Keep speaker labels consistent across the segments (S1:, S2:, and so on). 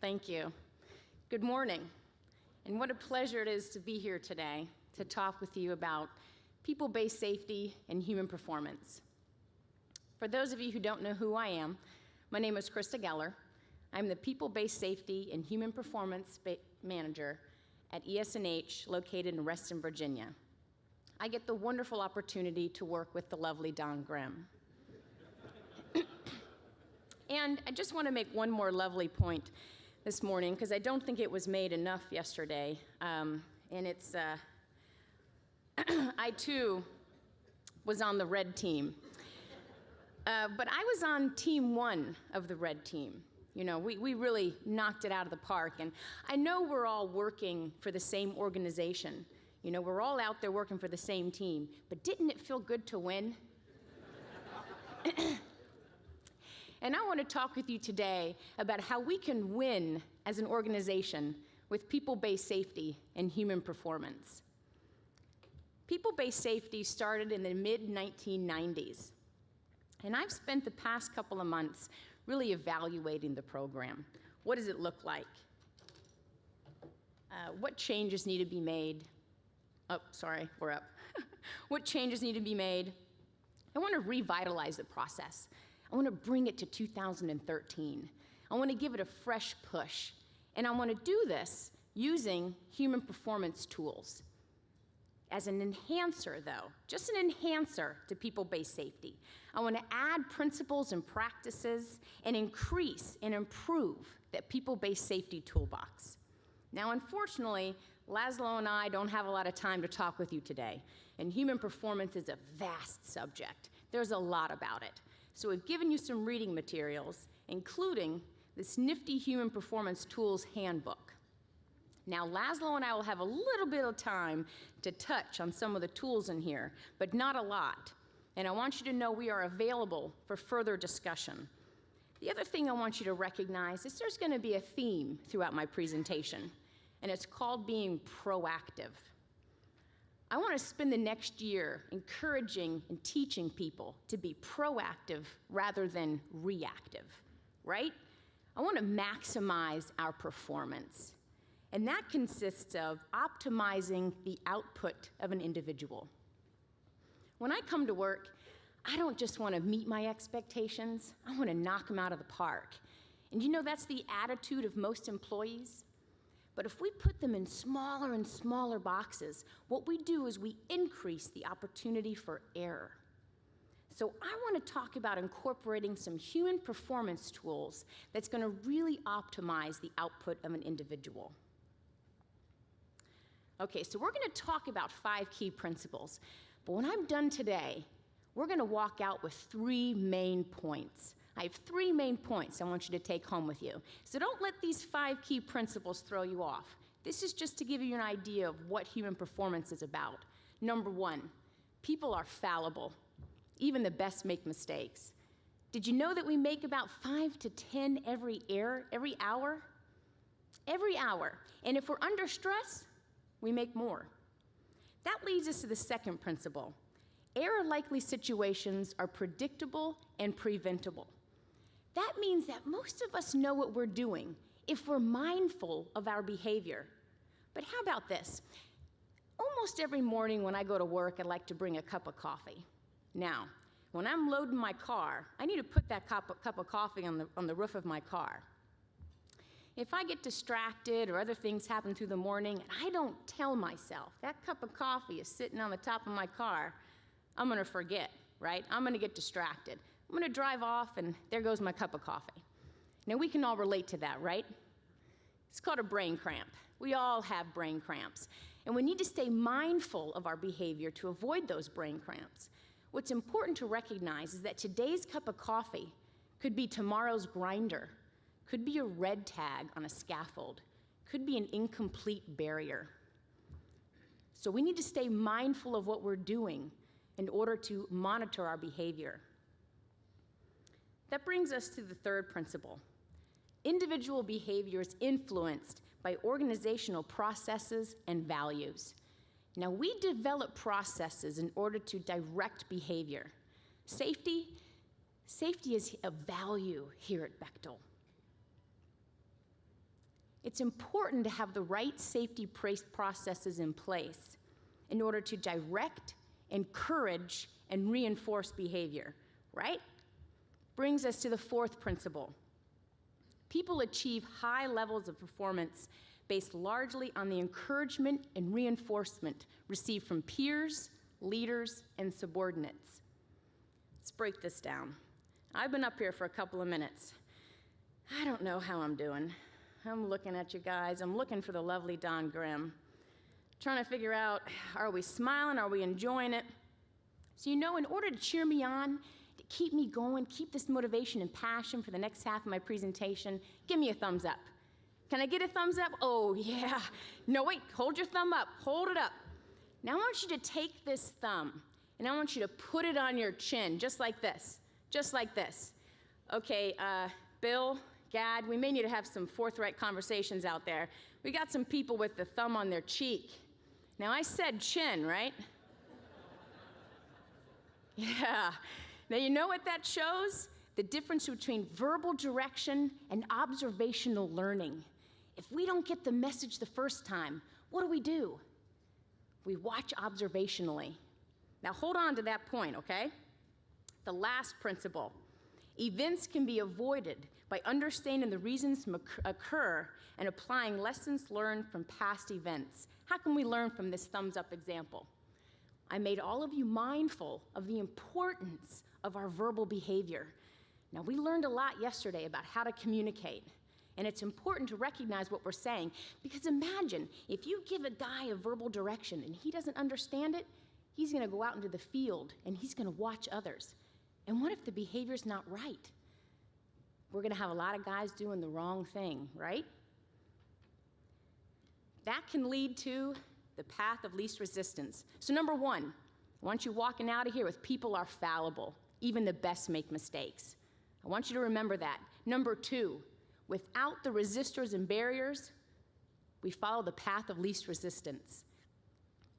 S1: Thank you. Good morning, and what a pleasure it is to be here today to talk with you about people-based safety and human performance. For those of you who don't know who I am, my name is Krista Geller. I'm the People-Based Safety and Human Performance Manager at ES&H located in Reston, Virginia. I get the wonderful opportunity to work with the lovely Don Grimm. And I just want to make one more lovely point this morning, because I don't think it was made enough yesterday. And it's, I too was on the red team. But I was on team one of the red team. You know, we really knocked it out of the park. And I know we're all working for the same organization. You know, we're all out there working for the same team. But didn't it feel good to win? And I want to talk with you today about how we can win as an organization with people-based safety and human performance. People-based safety started in the mid-1990s. And I've spent the past couple of months really evaluating the program. What does it look like? What changes need to be made? Oh, sorry, we're up. What changes need to be made? I want to revitalize the process. I want to bring it to 2013. I want to give it a fresh push. And I want to do this using human performance tools as an enhancer, though, just an enhancer to people-based safety. I want to add principles and practices and increase and improve that people-based safety toolbox. Now, unfortunately, Laszlo and I don't have a lot of time to talk with you today, and human performance is a vast subject. There's a lot about it. So we've given you some reading materials, including this nifty Human Performance Tools Handbook. Now, Laszlo and I will have a little bit of time to touch on some of the tools in here, but not a lot. And I want you to know we are available for further discussion. The other thing I want you to recognize is there's going to be a theme throughout my presentation, and it's called being proactive. I want to spend the next year encouraging and teaching people to be proactive rather than reactive, right? I want to maximize our performance. And that consists of optimizing the output of an individual. When I come to work, I don't just want to meet my expectations, I want to knock them out of the park. And you know, that's the attitude of most employees. But if we put them in smaller and smaller boxes, what we do is we increase the opportunity for error. So I want to talk about incorporating some human performance tools that's going to really optimize the output of an individual. Okay, so we're going to talk about 5 key principles. But when I'm done today, we're going to walk out with 3 main points. I have 3 main points I want you to take home with you. So don't let these 5 key principles throw you off. This is just to give you an idea of what human performance is about. Number 1, people are fallible. Even the best make mistakes. Did you know that we make about 5 to 10 every hour? Every hour. And if we're under stress, we make more. That leads us to the second principle. Error-likely situations are predictable and preventable. That means that most of us know what we're doing if we're mindful of our behavior. But how about this? Almost every morning when I go to work, I like to bring a cup of coffee. Now, when I'm loading my car, I need to put that cup of coffee on the roof of my car. If I get distracted or other things happen through the morning and I don't tell myself that cup of coffee is sitting on the top of my car, I'm going to forget, right? I'm going to get distracted. I'm going to drive off, and there goes my cup of coffee. Now, we can all relate to that, right? It's called a brain cramp. We all have brain cramps, and we need to stay mindful of our behavior to avoid those brain cramps. What's important to recognize is that today's cup of coffee could be tomorrow's grinder, could be a red tag on a scaffold, could be an incomplete barrier. So we need to stay mindful of what we're doing in order to monitor our behavior. That brings us to the third principle. Individual behavior is influenced by organizational processes and values. Now, we develop processes in order to direct behavior. Safety is a value here at Bechtel. It's important to have the right safety processes in place in order to direct, encourage, and reinforce behavior, right? Brings us to the fourth principle. People achieve high levels of performance based largely on the encouragement and reinforcement received from peers, leaders, and subordinates. Let's break this down. I've been up here for a couple of minutes. I don't know how I'm doing. I'm looking at you guys. I'm looking for the lovely Don Grimm. Trying to figure out, are we smiling? Are we enjoying it? So in order to cheer me on, to keep me going, keep this motivation and passion for the next half of my presentation, give me a thumbs up. Can I get a thumbs up? Oh, yeah. No, wait, hold your thumb up. Hold it up. Now I want you to take this thumb, and I want you to put it on your chin, just like this. Just like this. Okay, Bill, Gad, we may need to have some forthright conversations out there. We got some people with the thumb on their cheek. Now, I said chin, right? Yeah. Now, you know what that shows? The difference between verbal direction and observational learning. If we don't get the message the first time, what do? We watch observationally. Now, hold on to that point, okay? The last principle. Events can be avoided by understanding the reasons occur and applying lessons learned from past events. How can we learn from this thumbs up example? I made all of you mindful of the importance of our verbal behavior. Now, we learned a lot yesterday about how to communicate, and it's important to recognize what we're saying, because imagine if you give a guy a verbal direction and he doesn't understand it, he's going to go out into the field and he's going to watch others. And what if the behavior's not right? We're going to have a lot of guys doing the wrong thing, right? That can lead to the path of least resistance. So number one, I want you walking out of here with people are fallible. Even the best make mistakes. I want you to remember that. Number two, without the resistors and barriers, we follow the path of least resistance.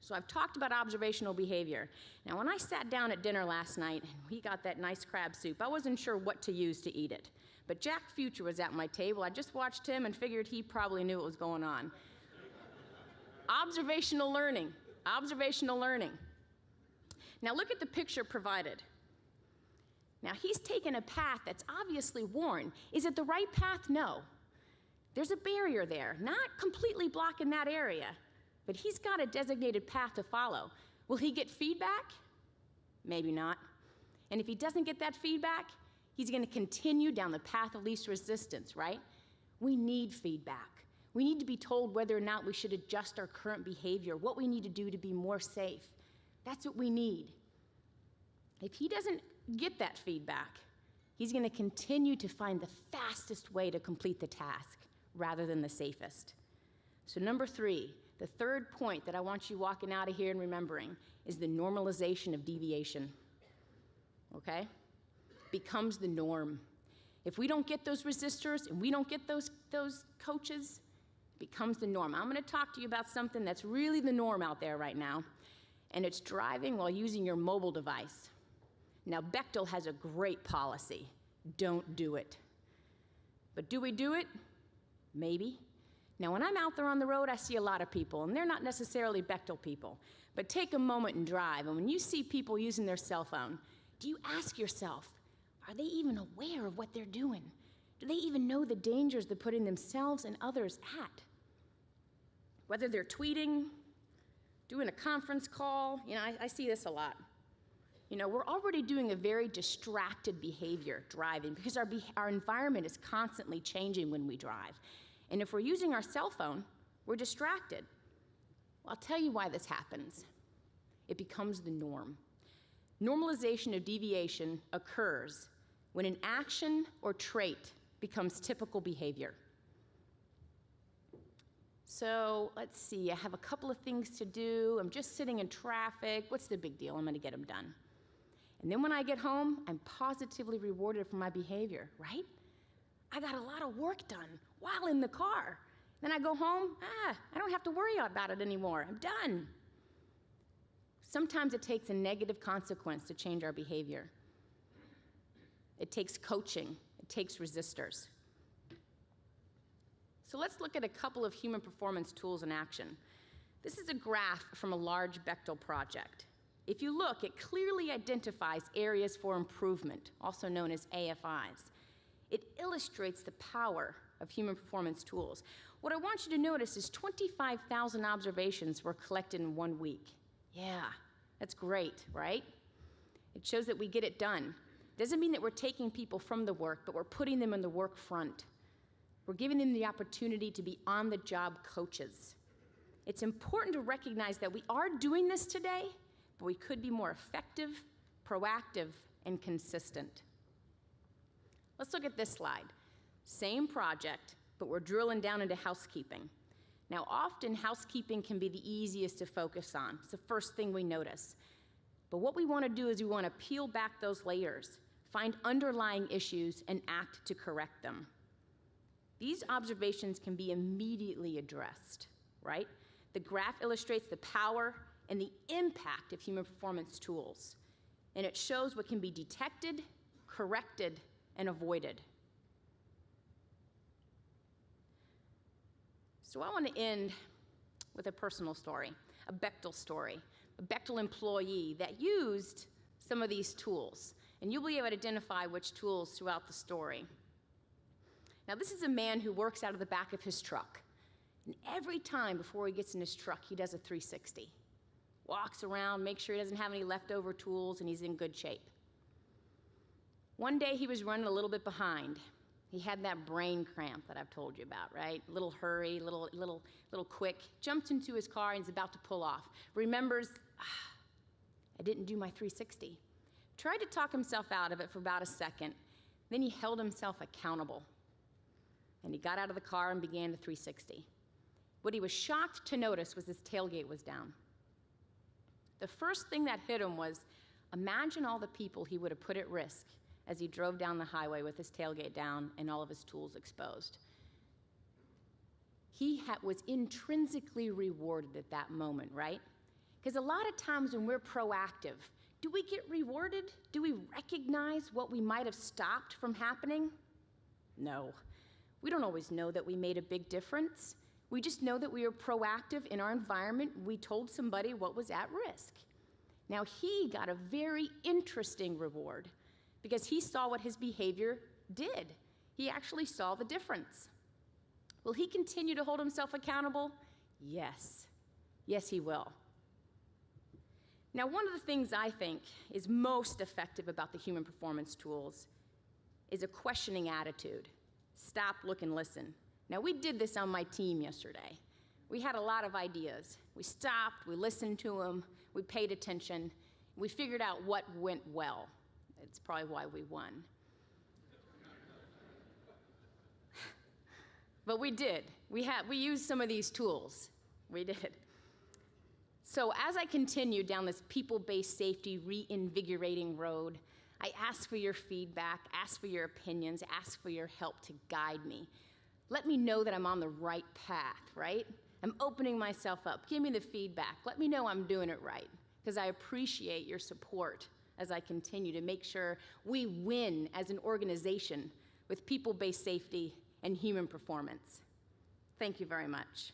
S1: So I've talked about observational behavior. Now, when I sat down at dinner last night and we got that nice crab soup, I wasn't sure what to use to eat it. But Jack Future was at my table. I just watched him and figured he probably knew what was going on. Observational learning. Observational learning. Now, look at the picture provided. Now, he's taken a path that's obviously worn. Is it the right path? No. There's a barrier there, not completely blocking that area, but he's got a designated path to follow. Will he get feedback? Maybe not. And if he doesn't get that feedback, he's going to continue down the path of least resistance, right? We need feedback. We need to be told whether or not we should adjust our current behavior, what we need to do to be more safe. That's what we need. If he doesn't get that feedback, he's going to continue to find the fastest way to complete the task rather than the safest. So number three, the third point that I want you walking out of here and remembering is the normalization of deviation, okay? Becomes the norm. If we don't get those resistors and we don't get those coaches, it becomes the norm. I'm going to talk to you about something that's really the norm out there right now, and it's driving while using your mobile device. Now, Bechtel has a great policy. Don't do it. But do we do it? Maybe. Now, when I'm out there on the road, I see a lot of people, and they're not necessarily Bechtel people. But take a moment and drive, and when you see people using their cell phone, do you ask yourself, are they even aware of what they're doing? Do they even know the dangers they're putting themselves and others at? Whether they're tweeting, doing a conference call, I see this a lot. We're already doing a very distracted behavior driving because our environment is constantly changing when we drive. And if we're using our cell phone, we're distracted. Well, I'll tell you why this happens. It becomes the norm. Normalization of deviation occurs when an action or trait becomes typical behavior. So let's see, I have a couple of things to do. I'm just sitting in traffic. What's the big deal? I'm going to get them done. And then when I get home, I'm positively rewarded for my behavior, right? I got a lot of work done while in the car. Then I go home, I don't have to worry about it anymore. I'm done. Sometimes it takes a negative consequence to change our behavior. It takes coaching. It takes resistors. So let's look at a couple of human performance tools in action. This is a graph from a large Bechtel project. If you look, it clearly identifies areas for improvement, also known as AFIs. It illustrates the power of human performance tools. What I want you to notice is 25,000 observations were collected in 1 week. Yeah, that's great, right? It shows that we get it done. Doesn't mean that we're taking people from the work, but we're putting them in the work front. We're giving them the opportunity to be on-the-job coaches. It's important to recognize that we are doing this today, but we could be more effective, proactive, and consistent. Let's look at this slide. Same project, but we're drilling down into housekeeping. Now, often housekeeping can be the easiest to focus on. It's the first thing we notice. But what we want to do is we want to peel back those layers, find underlying issues, and act to correct them. These observations can be immediately addressed, right? The graph illustrates the power and the impact of human performance tools, and it shows what can be detected, corrected, and avoided. So I want to end with a personal story, a Bechtel story, a Bechtel employee that used some of these tools, and you'll be able to identify which tools throughout the story. Now, this is a man who works out of the back of his truck, and every time before he gets in his truck, he does a 360. Walks around, makes sure he doesn't have any leftover tools, and he's in good shape. One day, he was running a little bit behind. He had that brain cramp that I've told you about, right? A little hurry, little quick. Jumps into his car and is about to pull off. Remembers, I didn't do my 360. Tried to talk himself out of it for about a second. Then he held himself accountable. And he got out of the car and began the 360. What he was shocked to notice was his tailgate was down. The first thing that hit him was, imagine all the people he would have put at risk as he drove down the highway with his tailgate down and all of his tools exposed. He was intrinsically rewarded at that moment, right? Because a lot of times when we're proactive, do we get rewarded? Do we recognize what we might have stopped from happening? No. We don't always know that we made a big difference. We just know that we were proactive in our environment. We told somebody what was at risk. Now, he got a very interesting reward because he saw what his behavior did. He actually saw the difference. Will he continue to hold himself accountable? Yes. Yes, he will. Now, one of the things I think is most effective about the human performance tools is a questioning attitude. Stop, look, and listen. Now, we did this on my team yesterday. We had a lot of ideas. We stopped, we listened to them, we paid attention, we figured out what went well. It's probably why we won. But we did. We used some of these tools. We did. So as I continued down this people-based safety reinvigorating road, I ask for your feedback, ask for your opinions, ask for your help to guide me. Let me know that I'm on the right path, right? I'm opening myself up. Give me the feedback. Let me know I'm doing it right, because I appreciate your support as I continue to make sure we win as an organization with people-based safety and human performance. Thank you very much.